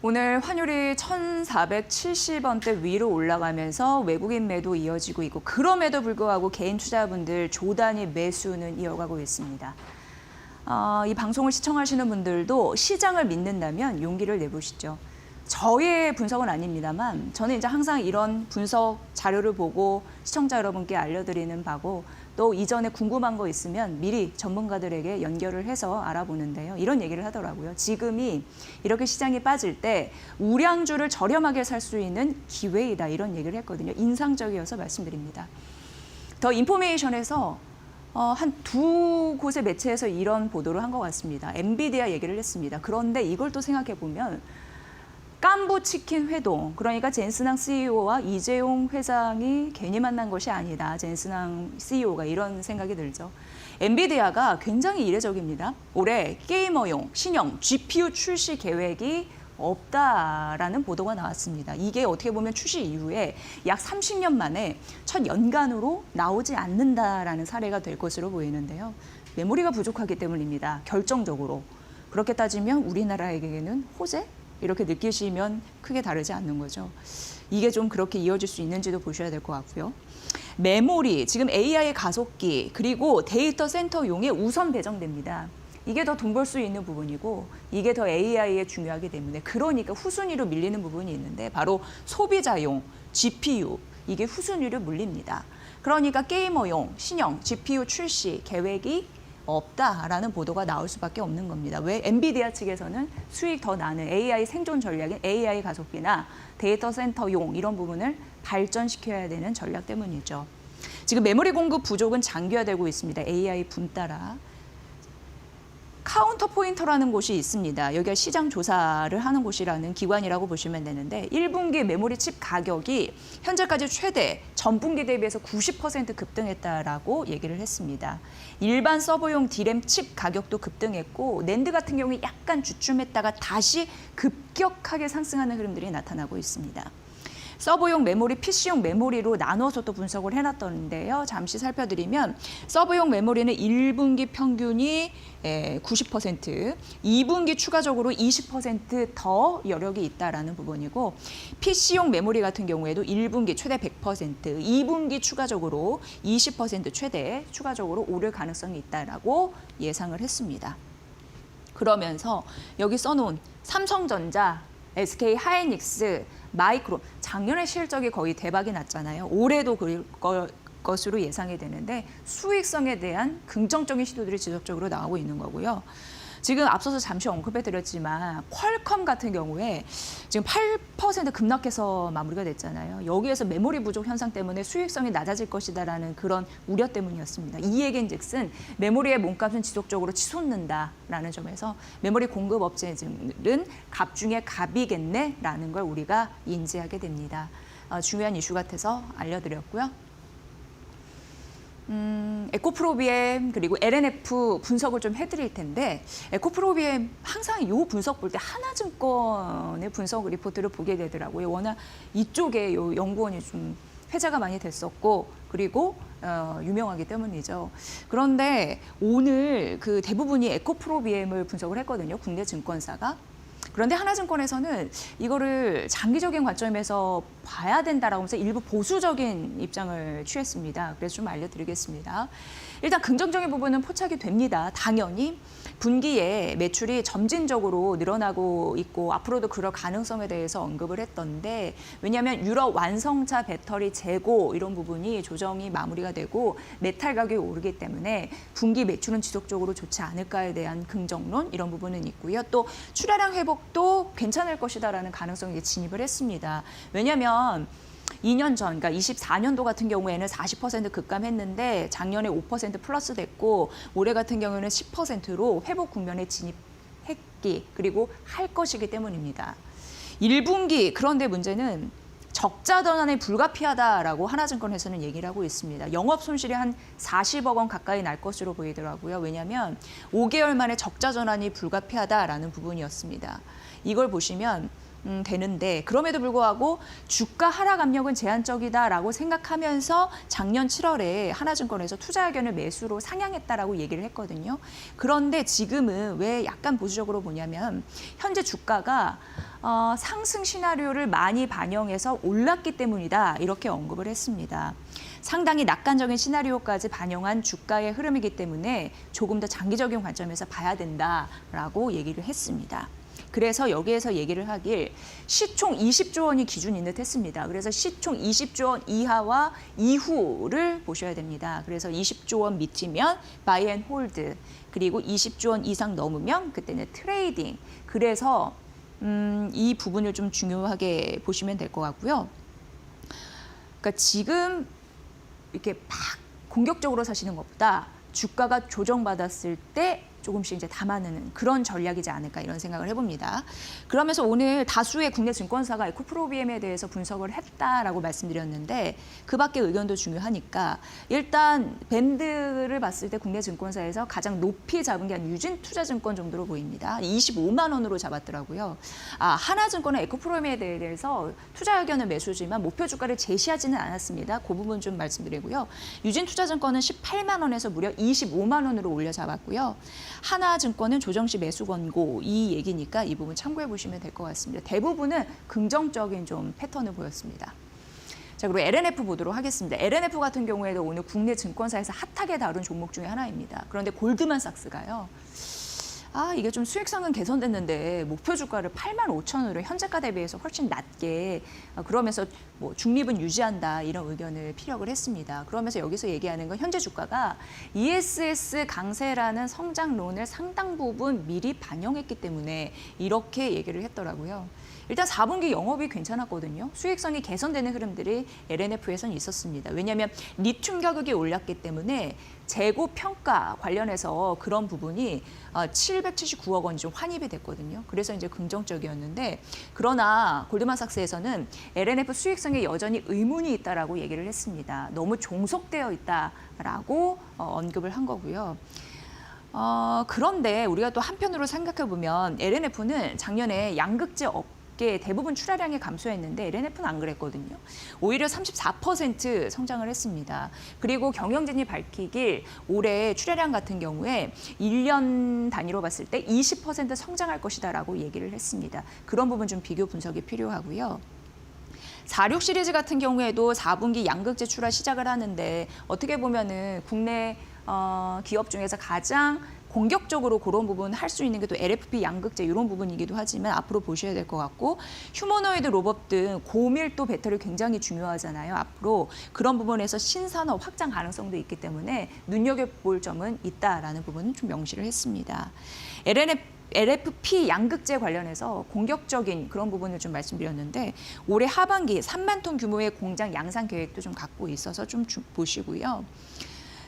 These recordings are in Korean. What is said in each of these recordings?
오늘 환율이 1,470원대 위로 올라가면서 외국인 매도 이어지고 있고 그럼에도 불구하고 개인 투자분들 조단위 매수는 이어가고 있습니다. 이 방송을 시청하시는 분들도 시장을 믿는다면 용기를 내보시죠. 저의 분석은 아닙니다만 저는 이제 항상 이런 분석 자료를 보고 시청자 여러분께 알려드리는 바고 또 이전에 궁금한 거 있으면 미리 전문가들에게 연결을 해서 알아보는데요. 이런 얘기를 하더라고요. 지금이 이렇게 시장이 빠질 때 우량주를 저렴하게 살 수 있는 기회이다 이런 얘기를 했거든요. 인상적이어서 말씀드립니다. 더 인포메이션에서 한 두 곳의 매체에서 이런 보도를 한 것 같습니다. 엔비디아 얘기를 했습니다. 그런데 이걸 또 생각해 보면 깐부치킨 회동, 그러니까 젠스낭 CEO와 이재용 회장이 괜히 만난 것이 아니다. 젠스낭 CEO가 이런 생각이 들죠. 엔비디아가 굉장히 이례적입니다. 올해 게이머용 신형 GPU 출시 계획이 없다라는 보도가 나왔습니다. 이게 어떻게 보면 출시 이후에 약 30년 만에 첫 연간으로 나오지 않는다라는 사례가 될 것으로 보이는데요. 메모리가 부족하기 때문입니다. 결정적으로. 그렇게 따지면 우리나라에게는 호재? 이렇게 느끼시면 크게 다르지 않는 거죠. 이게 좀 그렇게 이어질 수 있는지도 보셔야 될 것 같고요. 메모리, 지금 AI 가속기, 그리고 데이터 센터용에 우선 배정됩니다. 이게 더 돈 벌 수 있는 부분이고 이게 더 AI에 중요하기 때문에 그러니까 후순위로 밀리는 부분이 있는데 바로 소비자용, GPU, 이게 후순위로 물립니다. 그러니까 게이머용 신형 GPU 출시 계획이 없다라는 보도가 나올 수밖에 없는 겁니다. 왜? 엔비디아 측에서는 수익 더 나는 AI 생존 전략인 AI 가속기나 데이터 센터용 이런 부분을 발전시켜야 되는 전략 때문이죠. 지금 메모리 공급 부족은 장기화되고 있습니다. AI 붐 따라. 카운터 포인터라는 곳이 있습니다. 여기가 시장 조사를 하는 곳이라는 기관이라고 보시면 되는데 1분기 메모리 칩 가격이 현재까지 최대 전분기 대비해서 90% 급등했다라고 얘기를 했습니다. 일반 서버용 D램 칩 가격도 급등했고 낸드 같은 경우에 약간 주춤했다가 다시 급격하게 상승하는 흐름들이 나타나고 있습니다. 서버용 메모리, PC용 메모리로 나눠서 또 분석을 해놨던데요. 잠시 살펴드리면 서버용 메모리는 1분기 평균이 90%, 2분기 추가적으로 20%더 여력이 있다라는 부분이고 PC용 메모리 같은 경우에도 1분기 최대 100%, 2분기 추가적으로 20% 최대 추가적으로 오를 가능성이 있다라고 예상을 했습니다. 그러면서 여기 써놓은 삼성전자, SK 하이닉스, 마이크론, 작년에 실적이 거의 대박이 났잖아요. 올해도 그럴 것으로 예상이 되는데 수익성에 대한 긍정적인 시도들이 지속적으로 나오고 있는 거고요. 지금 앞서서 잠시 언급해드렸지만 퀄컴 같은 경우에 지금 8% 급락해서 마무리가 됐잖아요. 여기에서 메모리 부족 현상 때문에 수익성이 낮아질 것이다라는 그런 우려 때문이었습니다. 이 얘기인즉슨 메모리의 몸값은 지속적으로 치솟는다라는 점에서 메모리 공급 업체들은 갑 중에 갑이겠네라는 걸 우리가 인지하게 됩니다. 중요한 이슈 같아서 알려드렸고요. 에코프로비엠 그리고 LNF 분석을 좀 해드릴 텐데 에코프로비엠 항상 이 분석 볼 때 하나증권의 분석 리포트를 보게 되더라고요. 워낙 이쪽에 요 연구원이 좀 회자가 많이 됐었고 그리고 유명하기 때문이죠. 그런데 오늘 그 대부분이 에코프로비엠을 분석을 했거든요. 국내 증권사가. 그런데 하나증권에서는 이거를 장기적인 관점에서 봐야 된다라고 하면서 일부 보수적인 입장을 취했습니다. 그래서 좀 알려드리겠습니다. 일단 긍정적인 부분은 포착이 됩니다. 당연히 분기에 매출이 점진적으로 늘어나고 있고 앞으로도 그럴 가능성에 대해서 언급을 했던데 왜냐하면 유럽 완성차 배터리 재고 이런 부분이 조정이 마무리가 되고 메탈 가격이 오르기 때문에 분기 매출은 지속적으로 좋지 않을까에 대한 긍정론 이런 부분은 있고요. 또 출하량 회복도 괜찮을 것이다라는 가능성에 진입을 했습니다. 왜냐하면 2년 전, 그러니까 24년도 같은 경우에는 40% 급감했는데 작년에 5% 플러스 됐고 올해 같은 경우에는 10%로 회복 국면에 진입했기 그리고 할 것이기 때문입니다. 1분기 그런데 문제는 적자 전환이 불가피하다라고 하나증권에서는 얘기를 하고 있습니다. 영업 손실이 한 40억 원 가까이 날 것으로 보이더라고요. 왜냐하면 5개월 만에 적자 전환이 불가피하다라는 부분이었습니다. 이걸 보시면 되는데 그럼에도 불구하고 주가 하락 압력은 제한적이다라고 생각하면서 작년 7월에 하나증권에서 투자 의견을 매수로 상향했다라고 얘기를 했거든요. 그런데 지금은 왜 약간 보수적으로 보냐면 현재 주가가 상승 시나리오를 많이 반영해서 올랐기 때문이다 이렇게 언급을 했습니다. 상당히 낙관적인 시나리오까지 반영한 주가의 흐름이기 때문에 조금 더 장기적인 관점에서 봐야 된다라고 얘기를 했습니다. 그래서 여기에서 얘기를 하길 시총 20조 원이 기준인 듯 했습니다. 그래서 시총 20조 원 이하와 이후를 보셔야 됩니다. 그래서 20조 원 밑이면 바이 앤 홀드, 그리고 20조 원 이상 넘으면 그때는 트레이딩. 그래서 이 부분을 좀 중요하게 보시면 될 것 같고요. 그러니까 지금 이렇게 막 공격적으로 사시는 것보다 주가가 조정받았을 때 조금씩 이제 담아내는 그런 전략이지 않을까 이런 생각을 해봅니다. 그러면서 오늘 다수의 국내 증권사가 에코프로비엠에 대해서 분석을 했다라고 말씀드렸는데 그 밖의 의견도 중요하니까 일단 밴드를 봤을 때 국내 증권사에서 가장 높이 잡은 게 한 유진투자증권 정도로 보입니다. 25만 원으로 잡았더라고요. 하나증권은 에코프로비엠에 대해서 투자 의견은 매수지만 목표 주가를 제시하지는 않았습니다. 그 부분 좀 말씀드리고요. 유진투자증권은 18만 원에서 무려 25만 원으로 올려 잡았고요. 하나증권은 조정시 매수 권고 이 얘기니까 이 부분 참고해 보시면 될 것 같습니다. 대부분은 긍정적인 좀 패턴을 보였습니다. 자, 그리고 LNF 보도록 하겠습니다. LNF 같은 경우에도 오늘 국내 증권사에서 핫하게 다룬 종목 중에 하나입니다. 그런데 골드만삭스가요. 이게 좀 수익성은 개선됐는데 목표 주가를 85,000원으로 현재가 대비해서 훨씬 낮게 그러면서 뭐 중립은 유지한다 이런 의견을 피력을 했습니다. 그러면서 여기서 얘기하는 건 현재 주가가 ESS 강세라는 성장론을 상당 부분 미리 반영했기 때문에 이렇게 얘기를 했더라고요. 일단 4분기 영업이 괜찮았거든요. 수익성이 개선되는 흐름들이 LNF에서는 있었습니다. 왜냐하면 리튬 가격이 올랐기 때문에 재고 평가 관련해서 그런 부분이 779억 원이 좀 환입이 됐거든요. 그래서 이제 긍정적이었는데 그러나 골드만삭스에서는 LNF 수익성에 여전히 의문이 있다라고 얘기를 했습니다. 너무 종속되어 있다라고 언급을 한 거고요. 그런데 우리가 또 한편으로 생각해 보면 LNF는 작년에 양극재 대부분 출하량이 감소했는데 LNF는 안 그랬거든요. 오히려 34% 성장을 했습니다. 그리고 경영진이 밝히길 올해 출하량 같은 경우에 1년 단위로 봤을 때 20% 성장할 것이다라고 얘기를 했습니다. 그런 부분 좀 비교 분석이 필요하고요. 46 시리즈 같은 경우에도 4분기 양극재 출하 시작을 하는데 어떻게 보면은 국내 기업 중에서 가장 공격적으로 그런 부분 할 수 있는 게 또 LFP 양극재 이런 부분이기도 하지만 앞으로 보셔야 될 것 같고 휴머노이드 로봇 등 고밀도 배터리 굉장히 중요하잖아요. 앞으로 그런 부분에서 신산업 확장 가능성도 있기 때문에 눈여겨볼 점은 있다라는 부분은 좀 명시를 했습니다. LFP 양극재 관련해서 공격적인 그런 부분을 좀 말씀드렸는데 올해 하반기 3만 톤 규모의 공장 양산 계획도 좀 갖고 있어서 좀 보시고요.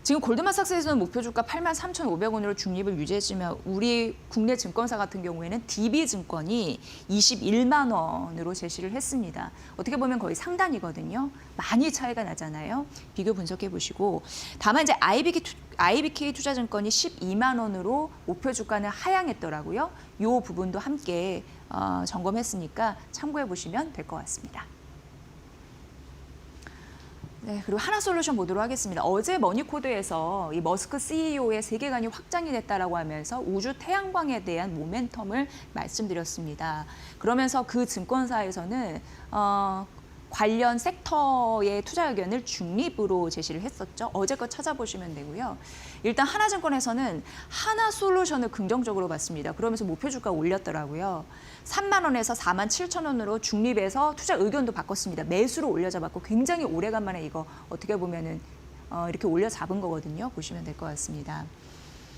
지금 골드만삭스에서는 목표 주가 83,500원으로 중립을 유지했지만 우리 국내 증권사 같은 경우에는 DB증권이 21만 원으로 제시를 했습니다. 어떻게 보면 거의 상단이거든요. 많이 차이가 나잖아요. 비교 분석해 보시고 다만 이제 IBK 투자증권이 12만 원으로 목표 주가는 하향했더라고요. 이 부분도 함께 점검했으니까 참고해 보시면 될 것 같습니다. 네, 그리고 하나솔루션 보도록 하겠습니다. 어제 머니코드에서 이 머스크 CEO의 세계관이 확장이 됐다라고 하면서 우주 태양광에 대한 모멘텀을 말씀드렸습니다. 그러면서 그 증권사에서는 관련 섹터의 투자 의견을 중립으로 제시를 했었죠. 어제 거 찾아보시면 되고요. 일단 하나증권에서는 하나솔루션을 긍정적으로 봤습니다. 그러면서 목표 주가 올렸더라고요. 3만 원에서 4만 7천 원으로 중립해서 투자 의견도 바꿨습니다. 매수로 올려잡았고 굉장히 오래간만에 이거 어떻게 보면은 이렇게 올려잡은 거거든요. 보시면 될 것 같습니다.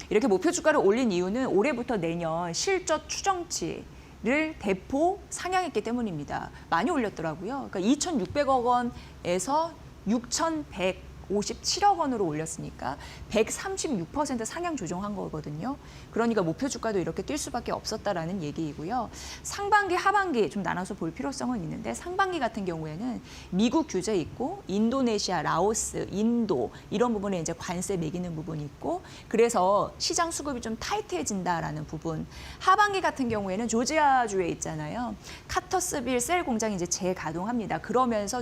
이렇게 목표 주가를 올린 이유는 올해부터 내년 실적 추정치를 대폭 상향했기 때문입니다. 많이 올렸더라고요. 그러니까 2,600억 원에서 6,100 57억 원으로 올렸으니까 136% 상향 조정한 거거든요. 그러니까 목표 주가도 이렇게 뛸 수밖에 없었다라는 얘기이고요. 상반기, 하반기 좀 나눠서 볼 필요성은 있는데 상반기 같은 경우에는 미국 규제 있고 인도네시아, 라오스, 인도 이런 부분에 이제 관세 매기는 부분이 있고 그래서 시장 수급이 좀 타이트해진다라는 부분. 하반기 같은 경우에는 조지아주에 있잖아요. 카터스빌 셀 공장이 이제 재가동합니다. 그러면서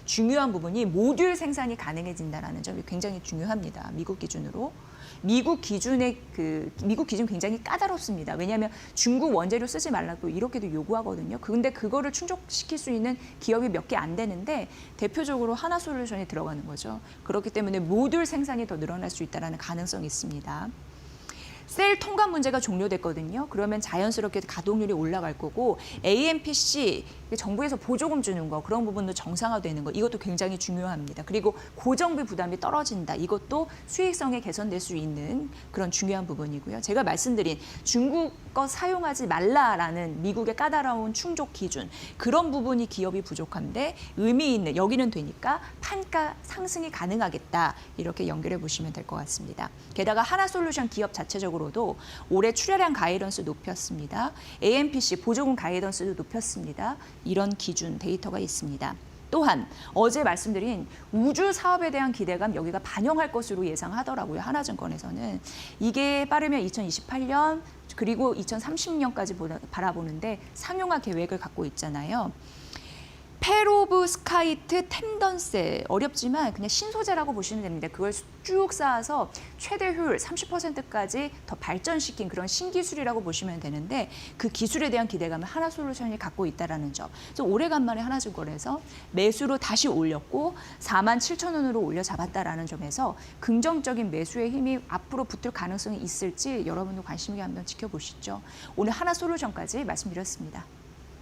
중요한 부분이 모듈 생산이 가능해진다라는 점이 굉장히 중요합니다. 미국 기준으로. 미국 기준 굉장히 까다롭습니다. 왜냐하면 중국 원재료 쓰지 말라고 이렇게도 요구하거든요. 근데 그거를 충족시킬 수 있는 기업이 몇 개 안 되는데 대표적으로 하나솔루션이 들어가는 거죠. 그렇기 때문에 모듈 생산이 더 늘어날 수 있다는 가능성이 있습니다. 셀 통관 문제가 종료됐거든요. 그러면 자연스럽게 가동률이 올라갈 거고 AMPC 정부에서 보조금 주는 거 그런 부분도 정상화되는 거 이것도 굉장히 중요합니다. 그리고 고정비 부담이 떨어진다. 이것도 수익성에 개선될 수 있는 그런 중요한 부분이고요. 제가 말씀드린 중국 거 사용하지 말라라는 미국의 까다로운 충족 기준 그런 부분이 기업이 부족한데 의미 있는 여기는 되니까 판가 상승이 가능하겠다. 이렇게 연결해 보시면 될 것 같습니다. 게다가 하나솔루션 기업 자체적으로도 올해 출하량 가이던스 높였습니다. AMPC 보조금 가이던스도 높였습니다. 이런 기준 데이터가 있습니다. 또한 어제 말씀드린 우주 사업에 대한 기대감 여기가 반영할 것으로 예상하더라고요. 하나증권에서는. 이게 빠르면 2028년 그리고 2030년까지 바라보는데 상용화 계획을 갖고 있잖아요. 페로브스카이트 템던셀 어렵지만 그냥 신소재라고 보시면 됩니다. 그걸 쭉 쌓아서 최대 효율 30%까지 더 발전시킨 그런 신기술이라고 보시면 되는데 그 기술에 대한 기대감을 하나솔루션이 갖고 있다는 점. 그래서 오래간만에 하나증권에서 매수로 다시 올렸고 47,000원으로 올려 잡았다라는 점에서 긍정적인 매수의 힘이 앞으로 붙을 가능성이 있을지 여러분도 관심 있게 한번 지켜보시죠. 오늘 하나솔루션까지 말씀드렸습니다.